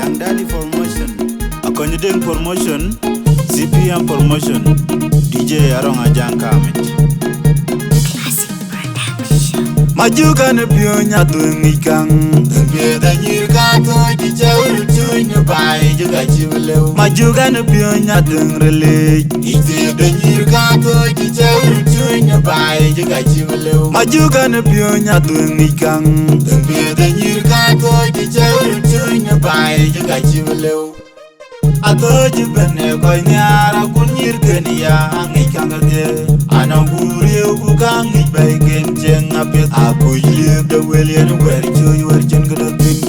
Young Daddy promotion, Akonyedeng promotion, CPM promotion, DJ Arong Ajang Kamit. Majuga na pionya tuengi kang Bieda nyirga toy di jauh tunya bai juga cibleu Majuga na pionya tengrele Ite da nyirga toy di jauh tunya bai juga cibleu Majuga na pionya tuengi kang Bieda nyirga toy di jauh tunya bai juga cibleu Ato jibene koy nyara kun nyirgeni ya angi kangate Ananguri uku kangi baigen jeng apet Aku yilib da welien weri choy werjen gedotin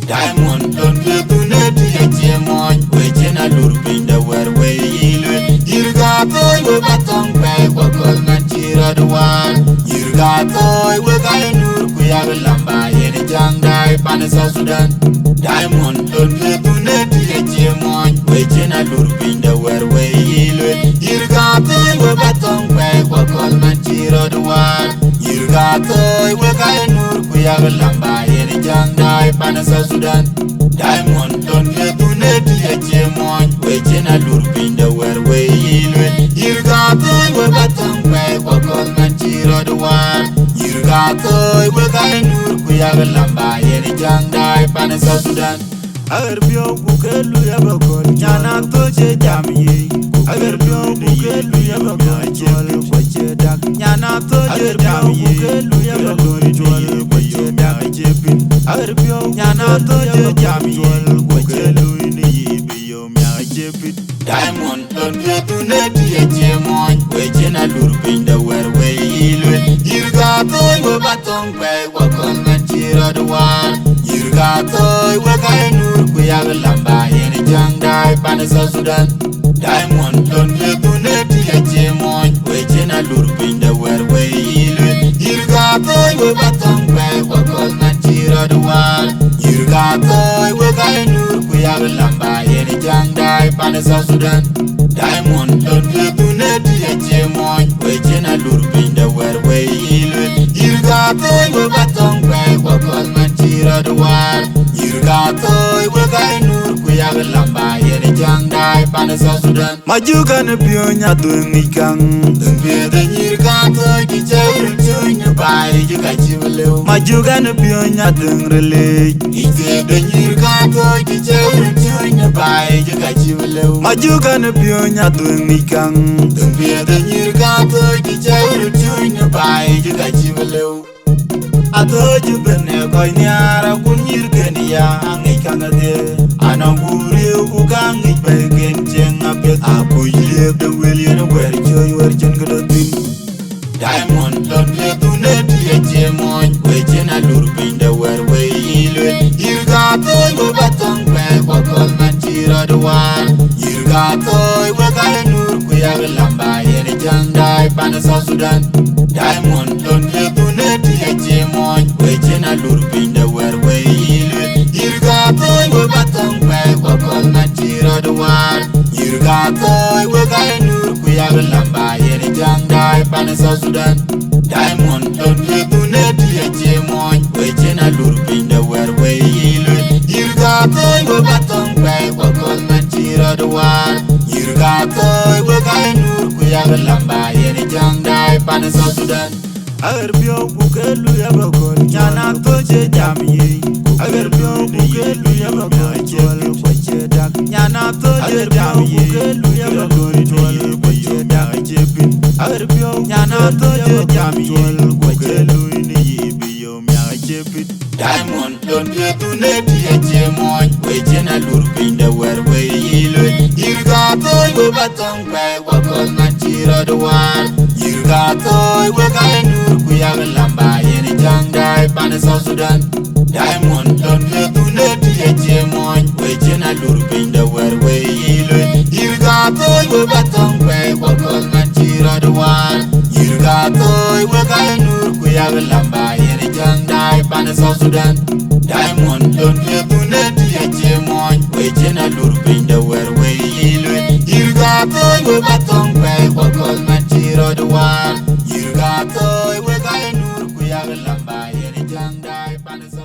Diamond don ketune tiye jemoy Wejen alur pinda wer wey yilwe Yirga toy we batong pek wakol nanchira duwan Yirga toy we kaya nur kuyag lamba yene jangdai panasa sudan Diamond don ketune tiye jemoy Wejen alur pinda wer wey yilwe Yirga toy we batong pek wakol nanchira duwan Yirga toy we kaya nur kuyag lamba yene jangdai panasa sudan Diamond don ketune tiye jemoy Wejen alur pinda wer wey yilwe Yirga toy we batong pek wakol nanchira duwan Yirga toy we kaya nur kuyag lamba yene jangdai panasa sudan Agar biyo kukelu ya bakol Nyana toche jamiye Agar biyo kukelu ya bakol Chole kwache dak Nyana toche jamiye Kukelu ya bakol Chole kwache dak Chepin Agar biyo nyana toche jamiye Kukelu ini yibiyo mya chepin Diamond don ketune tiye jemoy Wejen alur pinda wer wey yilwe Yirga toy we batong pek wakol nanchira duwan Yirga toy we kaya nur kuyag lamba yene jangdai panasa sudan Diamond don ketune tiye jemoy Wejen alur pinda wer wey yilwe Yirga toy we batong pek wakol nanchira duwan Yirga toy we kaya nur kuyag lamba yene jangdai panasa sudan Diamond don ketune tiye jemoy Wejen alur pinda wer wey yilwe Yirga toy we batong pek wakol nanchira duwan Yirga toy we kaya nur kuyag lamba yene jangdai panasa sudan Majuga na pionya tuengi kang Bieda nyirga toy di jauh tunya bai juga cibleu Majuga na pionya tengrele Ite da nyirga toy di jauh tunya bai juga cibleu Majuga na pionya tuengi kang Bieda nyirga toy di jauh tunya bai juga cibleu Ato jibene koy nyara kun nyirgeni ya angi kangate Ananguri uku kangi baigen jeng apet Aku yilib da welien weri choy werjen gedotin Diamond don ketune tiye jemoy Wejen alur pinda wer wey yilwe Yirga toy we batong pek wakol nanchira duwan Yirga toy we kaya nur kuyag lamba yene jangdai panasa sudan Diamond don ketune tiye jemoy Wejen alur pinda wer wey yilwe Yirga toy we batong pek wakol nanchira duwan Yirga toy we kaya nur kuyag lamba yene jangdai panasa sudan Diamond don ketune tiye jemoy Wejen alur pinda wer wey yilwe Yirga toy we batong pek wakol nanchira duwan Yirga toy we kaya nur kuyag lamba yene jangdai panasa sudan Agar biyo kukelu ya bakol Nyana toche jamiye Agar biyo kukelu ya bakol Chole kwache dak Nyana toche jamiye Kukelu ya bakol Chole kwache dak Chepin Agar biyo nyana toche jamiye Kukelu ini yibiyo mya chepin Diamond don ketune tiye jemoy Wejen alur pinda wer wey yilwe Yirga toy we batong pek wakol nanchira duwan Yirga toy we kaya nur kuyag lamba yene jangdai panasa sudan Diamond don ketune tiye jemoy Wejen alur pinda wer wey yilwe Yirga toy we batong pek wakol nanchira duwan Yirga toy we kaya nur kuyag lamba yene jangdai panasa sudan Diamond don ketune tiye jemoy Wejen alur pinda wer wey yilwe Yirga toy we batong pek wakol nanchira duwan Yirga toy we kaya nur kuyag lamba yene jangdai panasa